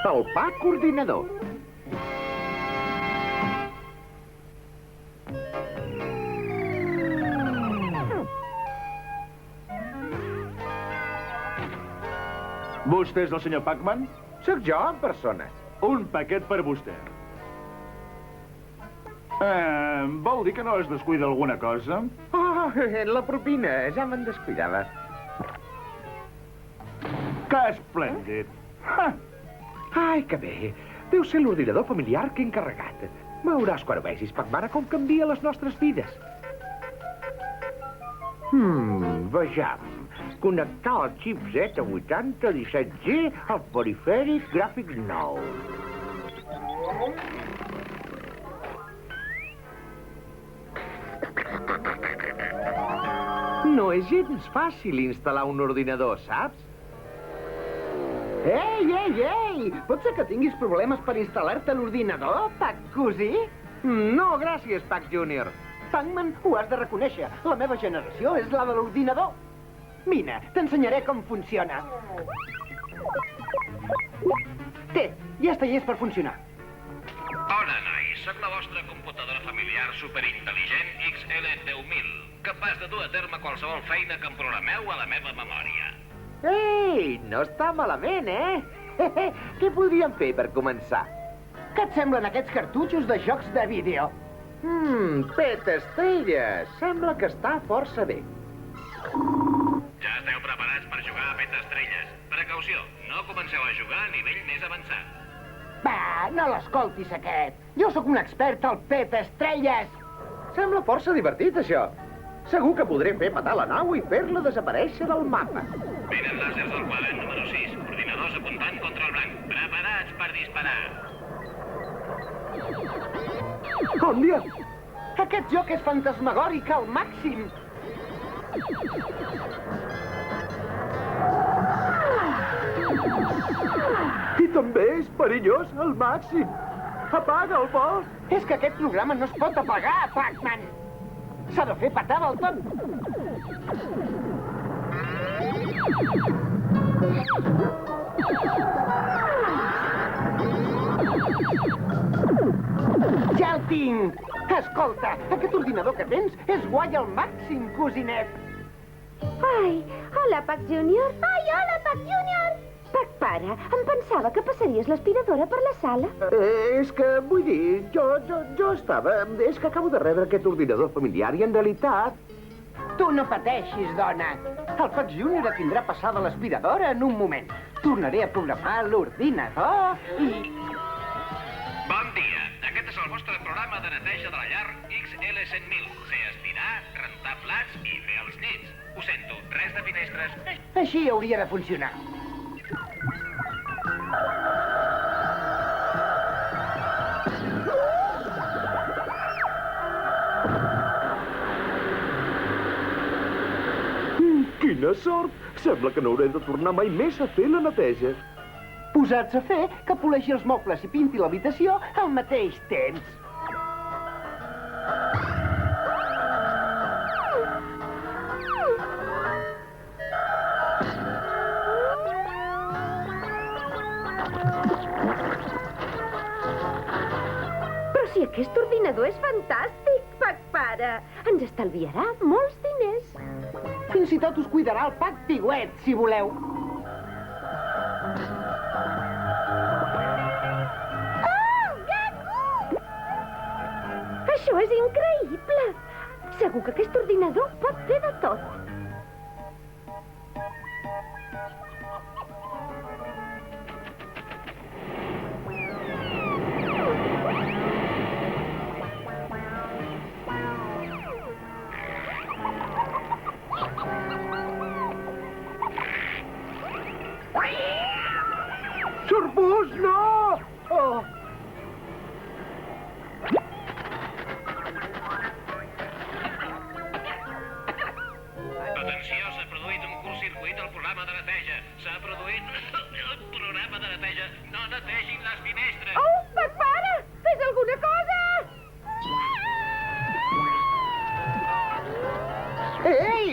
El Pac ordinador. Vostè és el senyor Pacman? Sóc jo en persona. Un paquet per vostè. Vol dir que no es descuida alguna cosa? Oh, la propina, ja me'n descuidava. Que esplèndid! Ai, que bé. Deu ser l'ordinador familiar que he encarregat. Veuràs quan ho vegis, Pacmana, com canvia les nostres vides. Vejam. Connectar el xip Z8017G al perifèric gràfic nou. No és gens fàcil instal·lar un ordinador, saps? Ei! Pot ser que tinguis problemes per instal·lar-te l'ordinador, Pac cosí? No, gràcies, Pac Júnior. Pacman, ho has de reconèixer. La meva generació és la de l'ordinador. Vine, t'ensenyaré com funciona. Té, ja està llest per funcionar. Bona, nois. Soc la vostra computadora familiar superintel·ligent XL10000, capaç de dur a terme qualsevol feina que em programeu a la meva memòria. Ei, no està malament, eh? Què podríem fer per començar? Què et semblen aquests cartutxos de jocs de vídeo? Pet estrelles. Sembla que està força bé. Ja esteu preparats per jugar a Pet Estrelles. Precaució, no comenceu a jugar a nivell més avançat. Va, no l'escoltis, aquest. Jo sóc un expert al Pet Estrelles. Sembla força divertit, això. Segur que podré fer petar la nau i fer-la desaparèixer del mapa. Venen làsers del quadrant número 6. Ordinadors apuntant contra el blanc. Preparats per disparar. Òndia! Aquest joc és fantasmagòric al màxim. I també és perillós al màxim. Apaga el vol. És que aquest programa no es pot apagar, Pacman. S'ha de fer petar del tot. Ja el tinc! Escolta, aquest ordinador que tens és guai al màxim, cosinet. Ai, hola, Pac Júnior. Ai, hola, Pac Júnior. Pac, pare, em pensava que passaries l'aspiradora per la sala. És que, vull dir, jo estava... És que acabo de rebre aquest ordinador familiar i, en realitat... Tu no pateixis, dona. El Pac Júnior tindrà passada l'aspiradora en un moment. Tornaré a programar l'ordinador i... Bon dia. Aquest és el vostre programa de neteja de la llar XL100.000. Sé aspirar, rentar plats i fer els llits. Ho sento, res de finestres. Així hauria de funcionar. Quina sort! Sembla que no hauré de tornar mai més a fer la neteja. Posats a fer que poleixi els mobles i pinti l'habitació al mateix temps. Però si aquest ordinador és fantàstic, Pac, pare. Ens estalviarà molts diners. Fins i tot us cuidarà el Pac Pigüet, si voleu. Això és increïble! Segur que aquest ordinador pot fer de tot. Sorbús, no! Oh! Atenció, s'ha produït un curtcircuit al programa de neteja. S'ha produït un programa de neteja. No netegin les finestres. Oh, Pac, pare! Fes alguna cosa! Ei!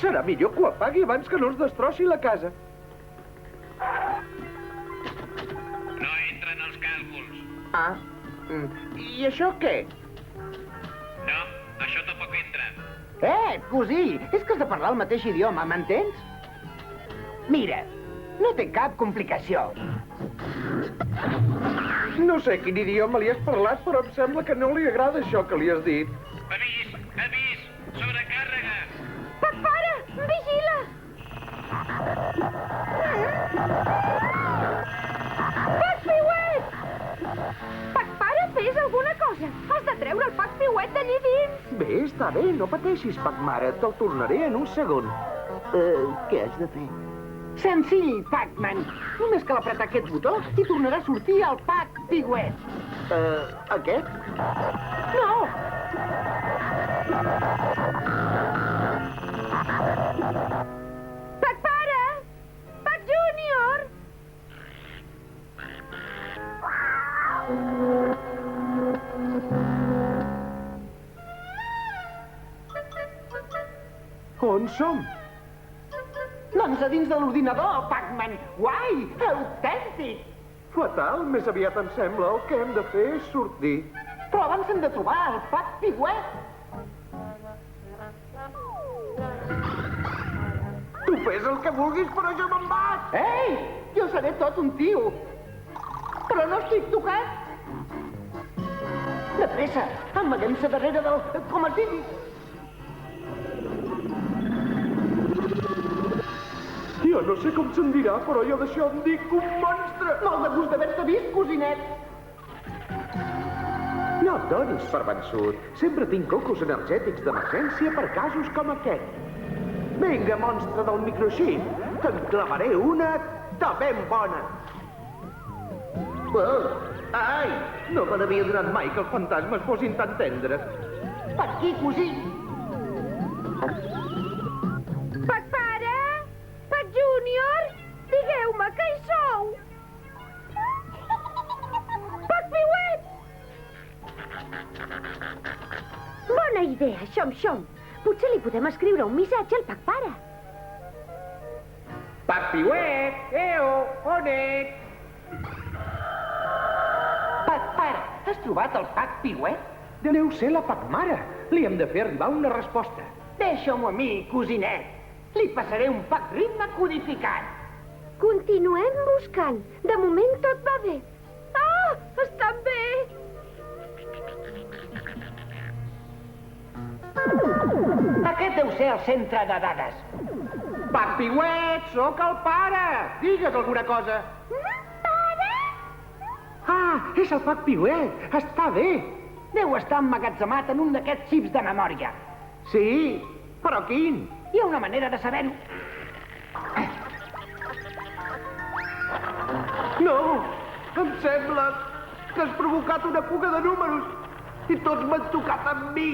Serà millor que ho apagui abans que no es destrossi la casa. Ah, i això què? No, això tampoc entra. Cosí, és que has de parlar el mateix idioma, m'entens? Mira, no té cap complicació. No sé quin idioma li has parlat, però em sembla que no li agrada això que li has dit. Avís, avís, sobrecàrrega. Pare, vigila! Pac Piuet! Pare, fes alguna cosa. Has de treure el Pac Piuet d'allí dins. Bé, està bé, no pateixis, Pac-Mare. Te'l tornaré en un segon. Què has de fer? Senzill, Pac-Man. Només cal apretar aquest botó i tornarà a sortir el Pac Piuet. Aquest? No! Pare! Pac Júnior! On som? Doncs a dins de l'ordinador, Pac-Man. Guai! Autèntic! Fatal, més aviat em sembla. El que hem de fer és sortir. Però abans hem de trobar el Pac Piuet. Tu fes el que vulguis, però jo me'n vaig. Ei! Jo seré tot un tio. Però no estic tocat. De pressa, amaguem-se darrere del... com es digui. Jo no sé com se'n dirà, però jo d'això em dic un monstre. Molt de gust d'haver-te vist, cosinet. No et donis per vençut. Sempre tinc cocos energètics d'emergència per casos com aquest. Vinga, monstre del microxip, que en clavaré una de ben bona. Oh, ai, no me n'havia donat mai que els fantasmes fossin tan tendres. Per aquí, cosí. Pare! Pac Júnior! Digueu-me que hi sou! Pac Piuet! Bona idea, xom-xom. Potser li podem escriure un missatge al Pac-Pare. Pac Piuet, on ets? Pac-Pare, has trobat el Pac Piuet? Deu ser la Pac-Mare. Li hem de fer arribar una resposta. Deixa-m'ho a mi, cosinet. Li passaré un Pac-ritme codificat. Continuem buscant. De moment tot va bé. Ah, estan bé! Aquest deu ser el centre de dades. Pac Piuet, sóc el pare. Digues alguna cosa. Pare? Ah, és el Pac Piuet. Està bé. Deu estar emmagatzemat en un d'aquests xips de memòria. Sí, però quin? Hi ha una manera de saber-ho. No, em sembla que has provocat una fuga de números i tots m'han tocat amb mi.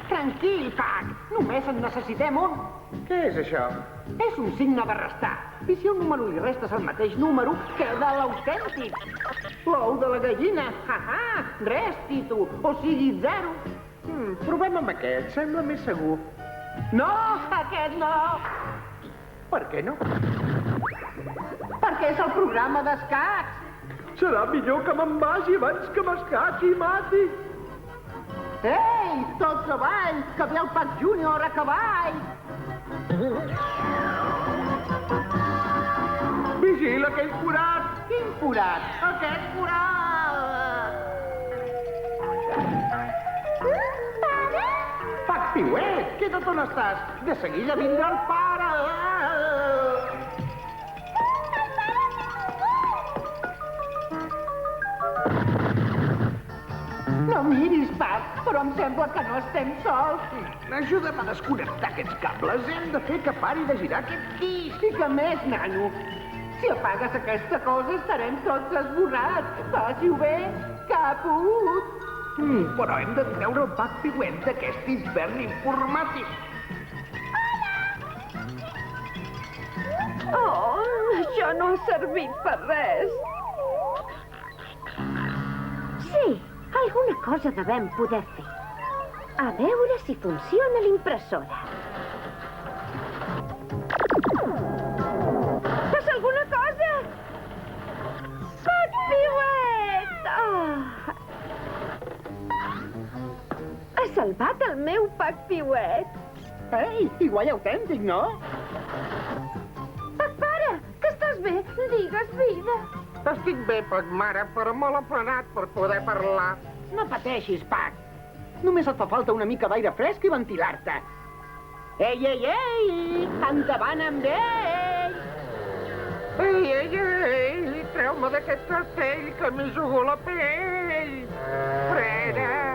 Tranquil, Pac. Només en necessitem un. Què és això? És un signe de restar. I si a un número li restes el mateix número, queda l'autèntic. L'ou de la gallina. Ha-ha! Resti-t'ho. O sigui, 0. Provem amb aquest, sembla més segur. No, aquest no. Per què no? Perquè és el programa d'escacs. Serà millor que me'n vagi abans que m'escaci i mati. Ei, tots avall, que ve el Pac Júnior a cavall. Vigila aquell forat. Quin forat? Aquest forat. Pare? Pac Piuet, queda't on estàs. De seguida vindrà el pare. No miris, Pac, però em sembla que no estem sols. Ajuda'm a desconnectar aquests cables. Hem de fer que pari de girar aquest disc. I que més, nano? Si apagues aquesta cosa estarem tots esborrats. Faci-ho bé, caput. Però hem de treure el Pac Piuet d'aquest infern informàtic. Oh, això no ha servit per res. Sí, alguna cosa devem poder fer. A veure si funciona l'impressora. Passa alguna cosa? Pac Piuet! Oh. salvat el meu Pac Piuet. Ei, igual autèntic, no? Pac Pare, que estàs bé? Digues vida. Estic bé, Pac Mare, però molt aplanat per poder parlar. No pateixis, Pac. Només et fa falta una mica d'aire fresc i ventilar-te. Ei, ei, ei! Endavant amb ell! Ei, ei, ei! Treu-me d'aquest castell que m'hi jugo la pell! Freda!